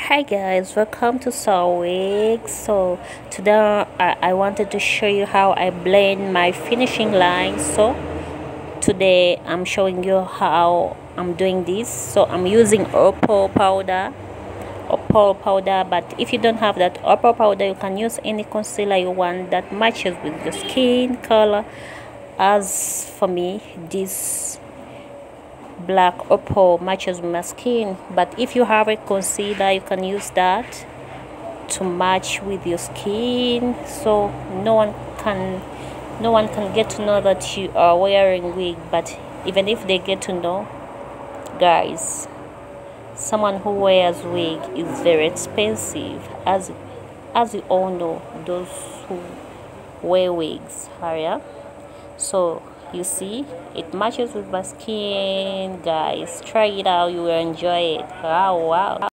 Hi guys, welcome to Sawig. So today I wanted to show you how I blend my finishing line. So today I'm showing you how I'm doing this. So I'm using opal powder, but if you don't have that opal powder, you can use any concealer you want that matches with your skin color. As for me, this black opal matches my skin, but if you have a concealer, you can use that to match with your skin, so no one can get to know that you are wearing wig. But even if they get to know, guys, someone who wears wig is very expensive, as you all know, those who wear wigs are, yeah? So you see, it matches with my skin, guys. Try it out, you will enjoy it. Wow.